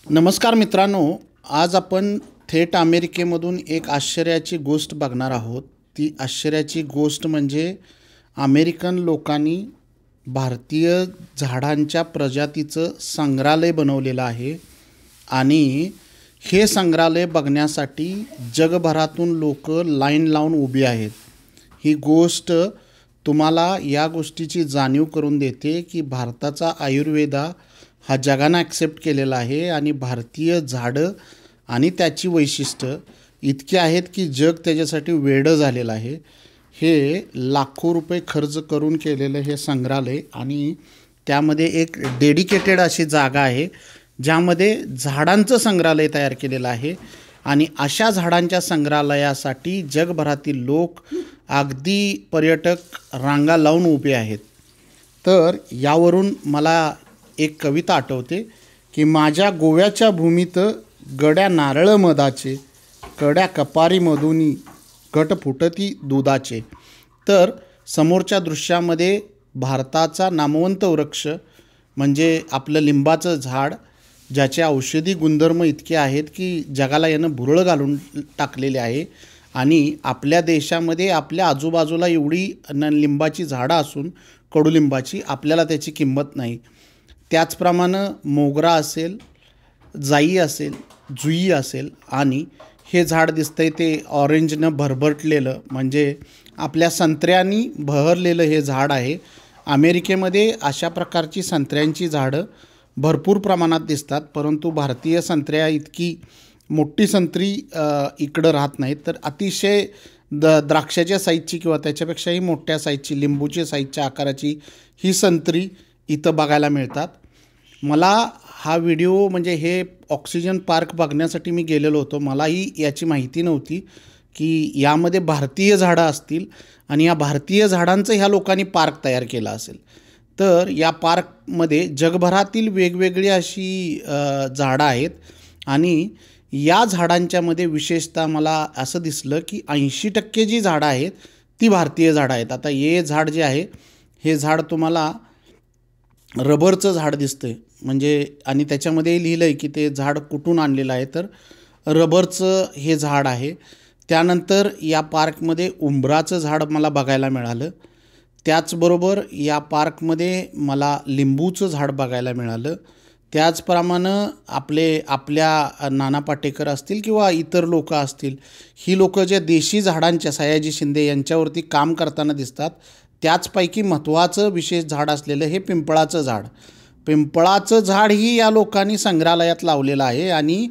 नमस्कार मित्रांनो, आज आपण थेट अमेरिकेमधून एक आश्चर्याची गोष्ट बघणार आहोत. ती आश्चर्याची गोष्ट म्हणजे अमेरिकन लोकांनी भारतीय झाडांच्या प्रजातीचं संग्रहालय बनवलेलं आहे आणि हे संग्रहालय बघण्यासाठी जगभरातून लोक लाईन लावून उभी आहेत. ही गोष्ट तुम्हाला या गोष्टीची जाणीव करून देते की भारताचा आयुर्वेदा हा जगानं ॲक्सेप्ट केलेला आहे आणि भारतीय झाडं आणि त्याची वैशिष्ट्य इतकी आहेत की जग त्याच्यासाठी वेडं झालेलं आहे. हे लाखो रुपये खर्च करून केलेलं हे संग्रहालय आणि त्यामध्ये एक डेडिकेटेड अशी जागा आहे ज्यामध्ये झाडांचं संग्रहालय तयार केलेलं आहे आणि अशा झाडांच्या संग्रहालयासाठी जगभरातील लोक अगदी पर्यटक रांगा लावून उभे आहेत. तर यावरून मला एक कविता आठवते की माझ्या गोव्याच्या भूमीत गड्या नारळ मधाचे, कड्या कपारीमधुनी घट फुटती दुधाचे. तर समोरच्या दृश्यामध्ये भारताचा नामवंत वृक्ष म्हणजे आपलं लिंबाचं झाड, ज्याचे औषधी गुणधर्म इतके आहेत की जगाला यानं भुरळ घालून टाकलेले आहे आणि आपल्या देशामध्ये आपल्या आजूबाजूला एवढी लिंबाची झाडं असून कडुलिंबाची आपल्याला त्याची किंमत नाही. त्याचप्रमाणे मोगरा असेल, जाई असेल, जुई असेल आणि हे झाड दिसतंय ते ऑरेंजनं भरभरटलेलं म्हणजे आपल्या संत्र्यांनी बहरलेलं हे झाड आहे. अमेरिकेमध्ये अशा प्रकारची संत्र्यांची झाडं भरपूर प्रमाणात दिसतात, परंतु भारतीय संत्र्या इतकी मोठी संत्री इकडं राहत नाहीत. तर अतिशय द्राक्षाच्या साईजची किंवा त्याच्यापेक्षाही मोठ्या साईजची लिंबूच्या साईजच्या आकाराची ही संत्री इथं बघायला मिळतात. मला हा व्हिडिओ म्हणजे हे ऑक्सिजन पार्क बघण्यासाठी मी गेलेलो होतो. मलाही याची माहिती नव्हती की यामध्ये भारतीय झाडं असतील आणि या भारतीय झाडांचं ह्या लोकांनी पार्क तयार केला असेल. तर या पार्कमध्ये जगभरातील वेगवेगळी अशी झाडं आहेत आणि या झाडांच्यामध्ये विशेषतः मला असं दिसलं की 80% जी झाडं आहेत ती भारतीय झाडं आहेत. आता हे झाड जे आहे हे झाड तुम्हाला रबरचं झाड दिसतंय म्हणजे आणि त्याच्यामध्ये लिहिलं आहे की ते झाड कुठून आणलेलं आहे, तर रबरचं हे झाड आहे. त्यानंतर या पार्कमध्ये उंबराचं झाड मला बघायला मिळालं. त्याचबरोबर या पार्कमध्ये मला लिंबूचं झाड बघायला मिळालं. त्याचप्रमाणे आपल्या नाना पाटेकर असतील किंवा इतर लोक असतील, ही लोकं जे देशी झाडांच्या सयाजी शिंदे यांच्यावरती काम करताना दिसतात. त्याचपैकी महत्त्वाचं विशेष झाड असलेलं हे पिंपळाचं झाड. पिंपळाचं झाड ही या लोकांनी संग्रहालयात लावलेलं आहे आणि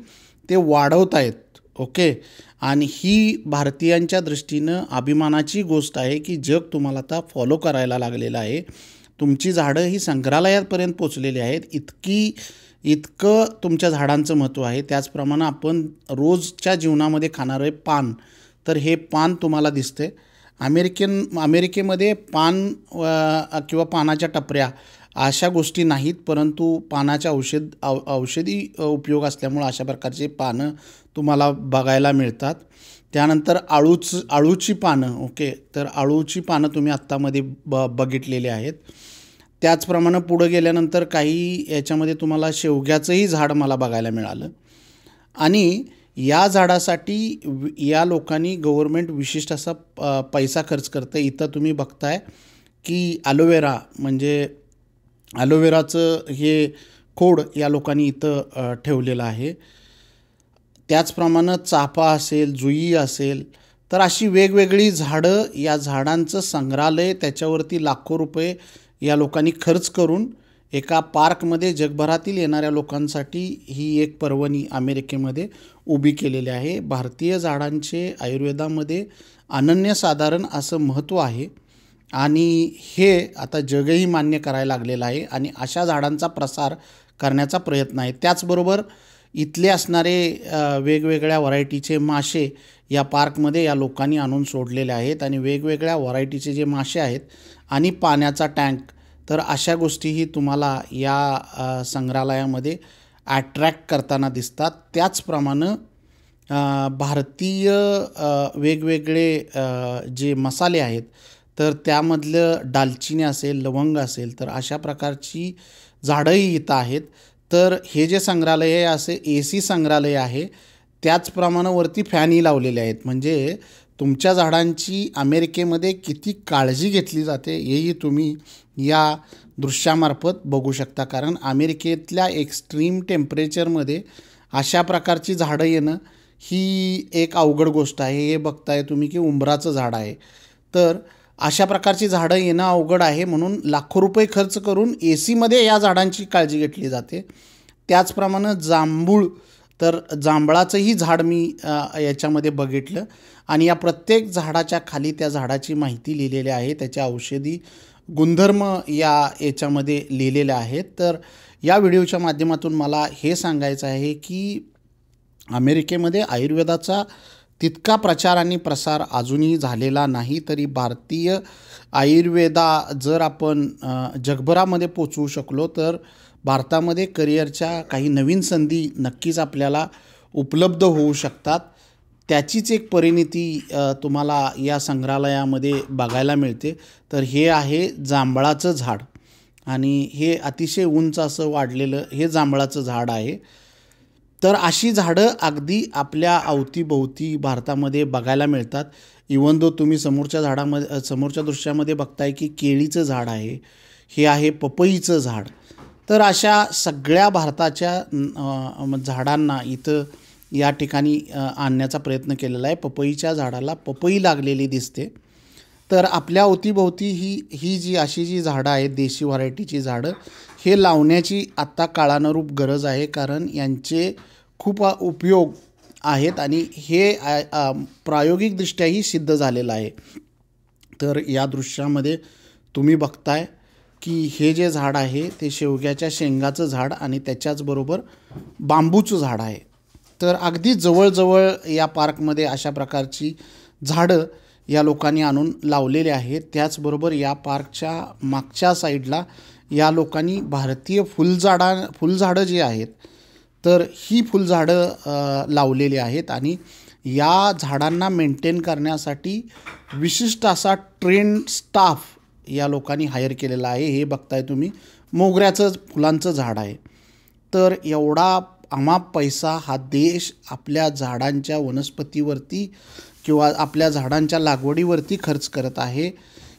ते वाढवत आहेत. ओके. आणि ही भारतीयांच्या दृष्टीनं अभिमानाची गोष्ट आहे की जग तुम्हाला आता फॉलो करायला लागलेलं आहे. तुमची झाडं ही संग्रहालयापर्यंत पोचलेली आहेत. इतकं तुमच्या झाडांचं महत्त्व आहे. त्याचप्रमाणे आपण रोजच्या जीवनामध्ये खाणारे पान, तर हे पान तुम्हाला दिसते. अमेरिकेमध्ये पान किंवा पानाच्या टपऱ्या अशा गोष्टी नाहीत, परंतु पानाच्या औषधी उपयोग असल्यामुळं अशा प्रकारचे पानं तुम्हाला बघायला मिळतात. त्यानंतर आळूची पानं. ओके. तर आळूची पानं तुम्ही आत्तामध्ये बघितलेली आहेत. त्याचप्रमाणे पुढं गेल्यानंतर काही याच्यामध्ये तुम्हाला शेवग्याचंही झाड मला बघायला मिळालं आणि या झाडासाठी या लोकांनी गव्हर्मेंट विशिष्ट असा पैसा खर्च करतं. इथं तुम्ही बघताय की ॲलोवेरा म्हणजे ॲलोवेराचं हे खोड या लोकांनी इथं ठेवलेलं आहे. त्याचप्रमाणे चाफा असेल, जुई असेल, तर अशी वेगवेगळी झाडं, या झाडांचं संग्रहालय, त्याच्यावरती लाखो रुपये या लोकांनी खर्च करून एका पार्कमध्ये जगभरातील येणाऱ्या लोकांसाठी ही एक पर्वणी अमेरिकेमध्ये उभी केलेली आहे. भारतीय झाडांचे आयुर्वेदामध्ये अनन्यसाधारण असं महत्त्व आहे आणि हे आता जगही मान्य करायला लागलेलं आहे आणि अशा झाडांचा प्रसार करण्याचा प्रयत्न आहे. त्याचबरोबर इथले असणारे वेगवेगळ्या व्हरायटीचे मासे या पार्कमध्ये या लोकांनी आणून सोडलेले आहेत आणि वेगवेगळ्या व्हरायटीचे जे मासे आहेत आणि पाण्याचा टँक, तर अशा गोष्टीही तुम्हाला या संग्रहालयामध्ये ॲट्रॅक्ट करताना दिसतात. त्याचप्रमाणे भारतीय वेगवेगळे जे मसाले आहेत, तर त्यामधलं दालचिनी असेल, लवंग असेल, तर अशा प्रकारची झाडंही इथं आहेत. तर हे जे संग्रहालय आहे असे AC संग्रहालय आहे, त्याचप्रमाणे वरती फॅनही लावलेले आहेत. म्हणजे तुमच्या झाडांची अमेरिकेमध्ये किती काळजी घेतली जाते हेही तुम्ही या दृश्यामार्फत बघू शकता. कारण अमेरिकेतल्या एक्स्ट्रीम टेम्परेचरमध्ये अशा प्रकारची झाडं येणं ही एक अवघड गोष्ट आहे. हे बघताय तुम्ही की उंबराचं झाड आहे. तर अशा प्रकारची झाडं येणं अवघड आहे, म्हणून लाखो रुपये खर्च करून ACमध्ये या झाडांची काळजी घेतली जाते. त्याचप्रमाणे जांभूळ, तर जांभळाचंही झाड मी याच्यामध्ये बघितलं आणि या प्रत्येक झाडाच्या खाली त्या झाडाची माहिती लिहिलेली आहे, त्याचे औषधी गुणधर्म याच्यामध्ये लिहिलेले आहेत. तर या व्हिडिओच्या माध्यमातून मला हे सांगायचं आहे की अमेरिकेमध्ये आयुर्वेदाचा तितका प्रचार आणि प्रसार अजूनही झालेला नाही. तरी भारतीय आयुर्वेदा जर आपण जगभरामध्ये पोचवू शकलो तर भारतामध्ये करिअरच्या काही नवीन संधी नक्कीच आपल्याला उपलब्ध होऊ शकतात. त्याचीच एक परिणिती तुम्हाला या संग्रहालयामध्ये बघायला मिळते. तर हे आहे जांभळाचं झाड आणि हे अतिशय उंच असं वाढलेलं हे जांभळाचं झाड आहे. तर अशी झाडं अगदी आपल्या अवतीभोवती भारतामध्ये बघायला मिळतात. इवन दो तुम्ही समोरच्या दृश्यामध्ये बघताय की केळीचं झाड आहे, हे आहे पपईचं झाड. तर अशा सगळ्या भारताच्या झाडांना इथं या ठिकाणी आणण्याचा प्रयत्न केलेला आहे. पपईच्या झाडाला पपई लागलेली दिसते. तर आपल्या अवतीभोवती ही जी झाडं आहेत, देशी व्हरायटीची झाडं, हे लावण्याची आत्ता काळानुरूप गरज आहे. कारण यांचे खूप उपयोग आहेत आणि हे प्रायोगिकदृष्ट्याही सिद्ध झालेलं आहे. तर या दृश्यामध्ये तुम्ही बघताय की हे जे झाड आहे ते शेवग्याच्या शेंगाचं झाड आणि त्याच्याचबरोबर बांबूचं झाड आहे. तर अगदी जवळजवळ या पार्कमध्ये अशा प्रकारची झाडं या लोकांनी आणून लावलेले आहेत. त्याचबरोबर या पार्कच्या मागच्या साईडला या लोकांनी भारतीय फुलझाडं जी आहेत तर ही फुलझाडं लावलेली आहेत आणि या झाडांना मेंटेन करण्यासाठी विशिष्ट असा ट्रेंड स्टाफ या लोकांनी हायर केलेला आहे. हे बघताय तुम्ही मोगऱ्याचं फुलांचं झाड आहे. तर एवढा अमाप पैसा हा देश आपल्या झाडांच्या वनस्पतीवरती किंवा आपल्या झाडांच्या लागवडीवरती खर्च करत आहे.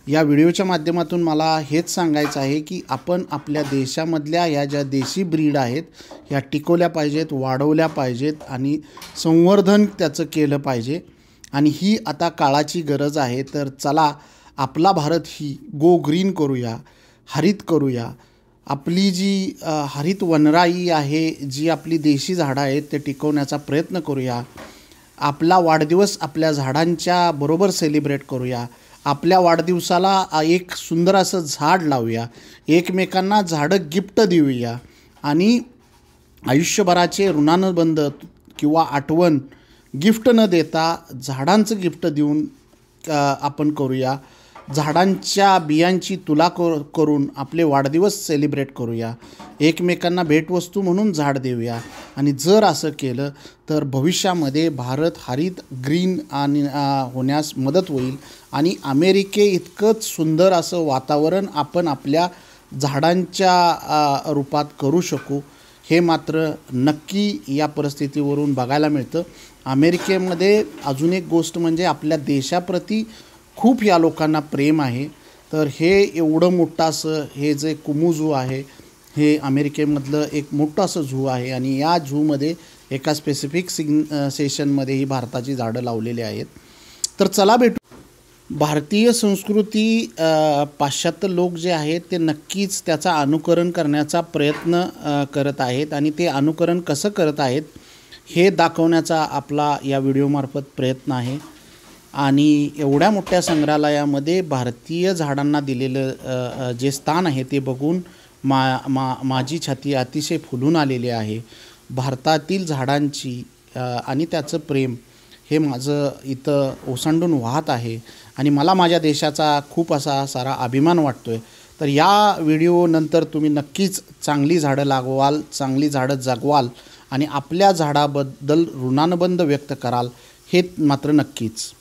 या व्हिडिओच्या माध्यमातून मला हेच सांगायचं आहे की आपण आपल्या देशामधल्या ह्या ज्या देशी ब्रीड आहेत ह्या टिकवल्या पाहिजेत, वाढवल्या पाहिजेत आणि संवर्धन त्याचं केलं पाहिजे. आणि ही आता काळाची गरज आहे. तर चला आपला भारत ही गो ग्रीन करूया, हरित करूया. आपली जी हरित वनराई आहे, जी आपली देशी झाडं आहेत ते टिकवण्याचा प्रयत्न करूया. आपला वाढदिवस आपल्या झाडांच्या बरोबर सेलिब्रेट करूया. आपल्या वाढदिवसाला एक सुंदर असं झाड लावूया, एकमेकांना झाडं गिफ्ट देऊया आणि आयुष्यभराचे ऋणानुबंध किंवा आठवण गिफ्ट न देता झाडांचं गिफ्ट देऊन आपण करूया. झाडांच्या बियांची तुला करून आपले वाढदिवस सेलिब्रेट करूया. एकमेकांना भेटवस्तू म्हणून झाड देऊया. आणि जर असं केलं तर भविष्यामध्ये भारत हरित ग्रीन आणि होण्यास मदत होईल आणि अमेरिके इतकंच सुंदर असं वातावरण आपण आपल्या झाडांच्या रूपात करू शकू. हे मात्र नक्की या परिस्थितीवरून बघायला मिळतं. अमेरिकेमध्ये अजून एक गोष्ट म्हणजे आपल्या देशाप्रती खूप या लोकांना प्रेम आहे. तर हे एवढं मोठं असं हे जे कुमू झू आहे हे अमेरिकेमधलं एक मोठं असं झू आहे आणि या झूमध्ये एका स्पेसिफिक सेशनमध्ये ही भारताची झाडं लावलेली आहेत. तर चला भेटू. भारतीय संस्कृती पाश्चात्य लोक जे आहेत ते नक्कीच त्याचा अनुकरण करण्याचा प्रयत्न करत आहेत आणि ते अनुकरण कसं करत आहेत हे दाखवण्याचा आपला या व्हिडिओमार्फत प्रयत्न आहे. आणि एवढ्या मोठ्या संग्रहालयामध्ये भारतीय झाडांना दिलेलं जे स्थान आहे ते बघून माझी छाती अतिशय फुलून आलेली आहे. भारतातील झाडांची आणि त्याचं प्रेम हे माझं इथं ओसंडून वाहत आहे आणि मला माझ्या देशाचा खूप असा सारा अभिमान वाटतो आहे. तर या व्हिडिओनंतर तुम्ही नक्कीच चांगली झाडं लागवाल, चांगली झाडं जगवाल आणि आपल्या झाडाबद्दल ऋणानुबंध व्यक्त कराल हे मात्र नक्कीच.